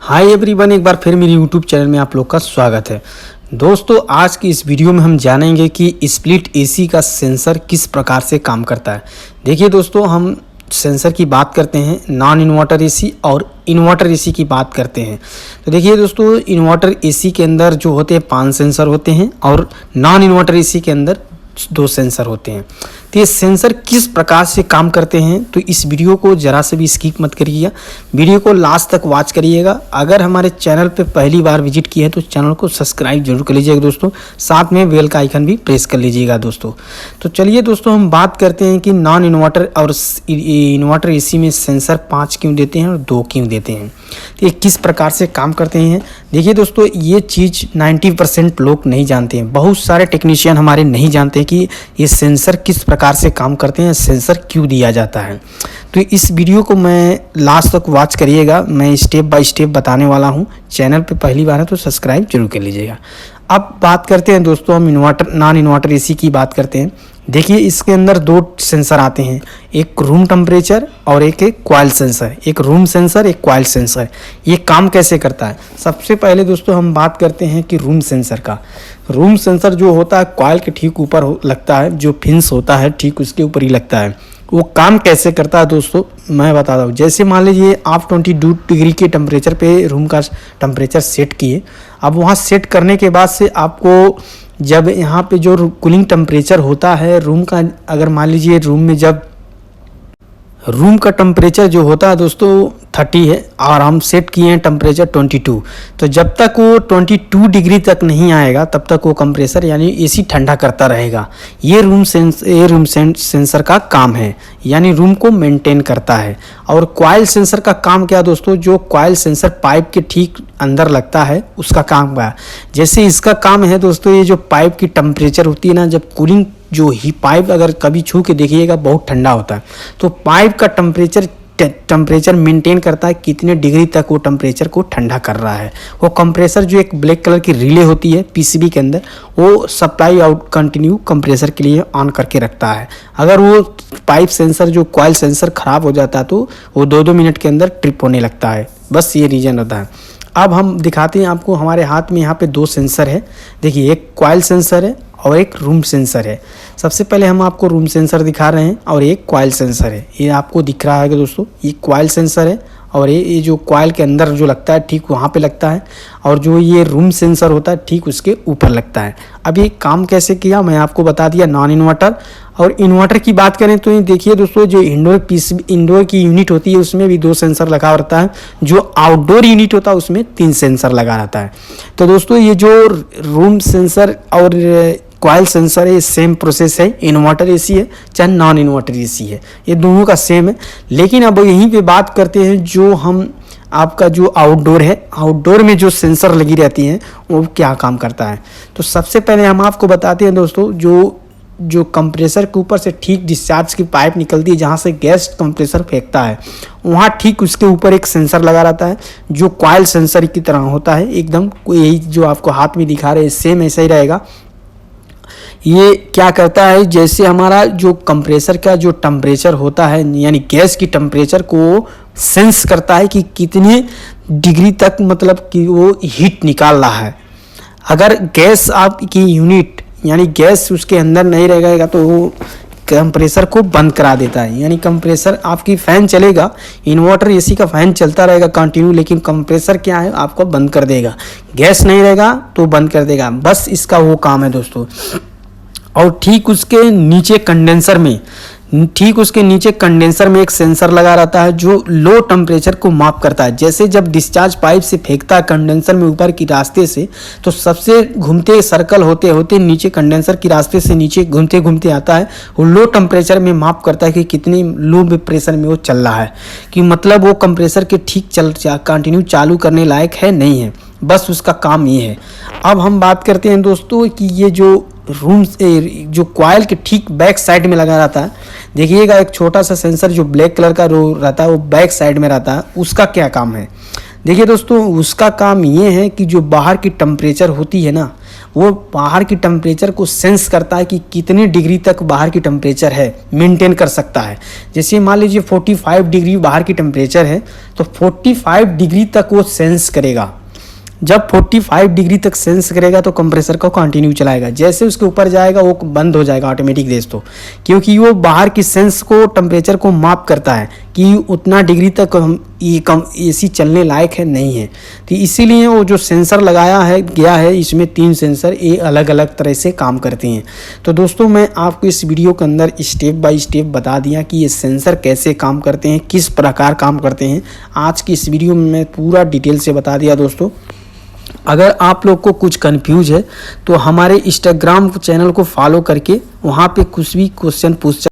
Hi everyone, एक बार फिर मेरे यूट्यूब चैनल में आप लोग का स्वागत है। दोस्तों, आज की इस वीडियो में हम जानेंगे कि स्प्लिट एसी का सेंसर किस प्रकार से काम करता है। देखिए दोस्तों, हम सेंसर की बात करते हैं, नॉन इन्वर्टर एसी और इन्वर्टर एसी की बात करते हैं। तो देखिए दोस्तों, इन्वर्टर एसी के अंदर जो होते हैं 5 सेंसर होते हैं और नॉन इन्वर्टर एसी के अंदर 2 सेंसर होते हैं। तो ये सेंसर किस प्रकार से काम करते हैं, तो इस वीडियो को ज़रा से भी स्किप मत करिएगा, वीडियो को लास्ट तक वॉच करिएगा। अगर हमारे चैनल पे पहली बार विजिट किया है तो चैनल को सब्सक्राइब जरूर कर लीजिएगा दोस्तों, साथ में बेल का आइकन भी प्रेस कर लीजिएगा दोस्तों। तो चलिए दोस्तों, हम बात करते हैं कि नॉन इन्वर्टर और इन्वर्टर एसी में सेंसर 5 क्यों देते हैं और 2 क्यों देते हैं, तो ये किस प्रकार से काम करते हैं। देखिए दोस्तों, ये चीज़ 90% लोग नहीं जानते हैं, बहुत सारे टेक्नीशियन हमारे नहीं जानते हैं कि ये सेंसर किस प्रकार से काम करते हैं, सेंसर क्यों दिया जाता है। तो इस वीडियो को मैं लास्ट तक वॉच करिएगा, मैं स्टेप बाय स्टेप बताने वाला हूँ। चैनल पे पहली बार है तो सब्सक्राइब जरूर कर लीजिएगा। अब बात करते हैं दोस्तों, हम नॉन इन्वर्टर एसी की बात करते हैं। देखिए, इसके अंदर 2 सेंसर आते हैं, एक रूम टेम्परेचर और एक कॉइल सेंसर। एक रूम सेंसर, एक कॉइल सेंसर। ये काम कैसे करता है, सबसे पहले दोस्तों हम बात करते हैं कि रूम सेंसर का। रूम सेंसर जो होता है कॉइल के ठीक ऊपर लगता है, जो फिन्स होता है ठीक उसके ऊपर ही लगता है। वो काम कैसे करता है दोस्तों, मैं बताता हूँ। जैसे मान लीजिए आप 22 डिग्री के टेम्परेचर पे रूम का टेम्परेचर सेट किए। अब वहाँ सेट करने के बाद से आपको जब यहाँ पे जो कूलिंग टेम्परेचर होता है रूम का, अगर मान लीजिए रूम में जब रूम का टेम्परेचर जो होता है दोस्तों 30 है और हम सेट किए हैं टेम्परेचर 22, तो जब तक वो 22 डिग्री तक नहीं आएगा तब तक वो कंप्रेसर यानी एसी ठंडा करता रहेगा। ये रूम सेंसर का काम है, यानी रूम को मेंटेन करता है। और कॉइल सेंसर का काम क्या दोस्तों, जो कॉइल सेंसर पाइप के ठीक अंदर लगता है उसका काम क्या है। जैसे इसका काम है दोस्तों, ये जो पाइप की टेम्परेचर होती है ना, जब कूलिंग जो ही पाइप अगर कभी छू के देखिएगा बहुत ठंडा होता है, तो पाइप का टेम्परेचर मेंटेन करता है कितने डिग्री तक वो टेम्परेचर को ठंडा कर रहा है। वो कंप्रेसर जो एक ब्लैक कलर की रिले होती है पीसीबी के अंदर, वो सप्लाई आउट कंटिन्यू कंप्रेसर के लिए ऑन करके रखता है। अगर वो पाइप सेंसर जो कॉइल सेंसर ख़राब हो जाता है तो वो 2-2 मिनट के अंदर ट्रिप होने लगता है, बस ये रीज़न होता है। अब हम दिखाते हैं आपको, हमारे हाथ में यहाँ पे 2 सेंसर है। देखिए, एक कॉइल सेंसर है और एक रूम सेंसर है। सबसे पहले हम आपको रूम सेंसर दिखा रहे हैं और एक कॉइल सेंसर है। ये आपको दिख रहा है कि दोस्तों ये कॉइल सेंसर है और ये जो कॉइल के अंदर जो लगता है ठीक वहाँ पे लगता है, और जो ये रूम सेंसर होता है ठीक उसके ऊपर लगता है। अब ये काम कैसे किया मैं आपको बता दिया। नॉन इन्वर्टर और इन्वर्टर की बात करें तो ये देखिए दोस्तों, जो इंडोर की यूनिट होती है उसमें भी 2 सेंसर लगा रहता है, जो आउटडोर यूनिट होता है उसमें 3 सेंसर लगा रहता है। तो दोस्तों, ये जो रूम सेंसर और कॉइल सेंसर है, ये सेम प्रोसेस है। इन्वर्टर एसी है चाहे नॉन इन्वर्टर एसी है, ये दोनों का सेम है। लेकिन अब यहीं पे बात करते हैं, जो हम आपका जो आउटडोर है, आउटडोर में जो सेंसर लगी रहती हैं वो क्या काम करता है। तो सबसे पहले हम आपको बताते हैं दोस्तों, जो कंप्रेसर के ऊपर से ठीक डिस्चार्ज की पाइप निकलती है जहाँ से गैस कंप्रेसर फेंकता है, वहाँ ठीक उसके ऊपर एक सेंसर लगा रहता है जो कॉइल सेंसर की तरह होता है एकदम। यही जो आपको हाथ में दिखा रहे हैं सेम ऐसा ही रहेगा। ये क्या करता है, जैसे हमारा जो कंप्रेसर का जो टेम्परेचर होता है यानी गैस की टेम्परेचर को सेंस करता है कि कितने डिग्री तक मतलब कि वो हीट निकाल रहा है। अगर गैस आपकी यूनिट यानी गैस उसके अंदर नहीं रहेगा तो वो कंप्रेसर को बंद करा देता है। यानी कंप्रेसर आपकी फ़ैन चलेगा, इन्वर्टर एसी का फ़ैन चलता रहेगा कंटिन्यू, लेकिन कंप्रेसर क्या है आपको बंद कर देगा। गैस नहीं रहेगा तो बंद कर देगा, बस इसका वो काम है दोस्तों। और ठीक उसके नीचे कंडेंसर में एक सेंसर लगा रहता है जो लो टेम्परेचर को माप करता है। जैसे जब डिस्चार्ज पाइप से फेंकता है कंडेंसर में ऊपर की रास्ते से, तो सबसे घूमते सर्कल होते होते नीचे कंडेंसर की रास्ते से नीचे घूमते घूमते आता है। वो लो टेम्परेचर में माप करता है कि कितनी लो प्रेशर में वो चल रहा है, कि मतलब वो कंप्रेसर के ठीक कंटिन्यू चालू करने लायक है नहीं है, बस उसका काम ये है। अब हम बात करते हैं दोस्तों कि ये जो जो कॉइल के ठीक बैक साइड में लगा रहता है, देखिएगा एक छोटा सा सेंसर जो ब्लैक कलर का रहता है वो बैक साइड में रहता है, उसका क्या काम है। देखिए दोस्तों, उसका काम ये है कि जो बाहर की टेम्परेचर होती है ना, वो बाहर की टेम्परेचर को सेंस करता है कि कितने डिग्री तक बाहर की टेम्परेचर है, मेंटेन कर सकता है। जैसे मान लीजिए 45 डिग्री बाहर की टेम्परेचर है तो 45 डिग्री तक वो सेंस करेगा। जब 45 डिग्री तक सेंस करेगा तो कंप्रेसर को कंटिन्यू चलाएगा। जैसे उसके ऊपर जाएगा वो बंद हो जाएगा ऑटोमेटिक दोस्तों, क्योंकि वो बाहर की सेंस को टेम्परेचर को माप करता है कि उतना डिग्री तक हम एसी चलने लायक है नहीं है। तो इसीलिए वो जो सेंसर लगाया है गया है, इसमें 3 सेंसर ये अलग अलग तरह से काम करते हैं। तो दोस्तों मैं आपको इस वीडियो के अंदर स्टेप बाय स्टेप बता दिया कि ये सेंसर कैसे काम करते हैं, किस प्रकार काम करते हैं। आज की इस वीडियो में मैं पूरा डिटेल से बता दिया दोस्तों। अगर आप लोग को कुछ कंफ्यूज है तो हमारे इंस्टाग्राम चैनल को फॉलो करके वहाँ पे कुछ भी क्वेश्चन पूछ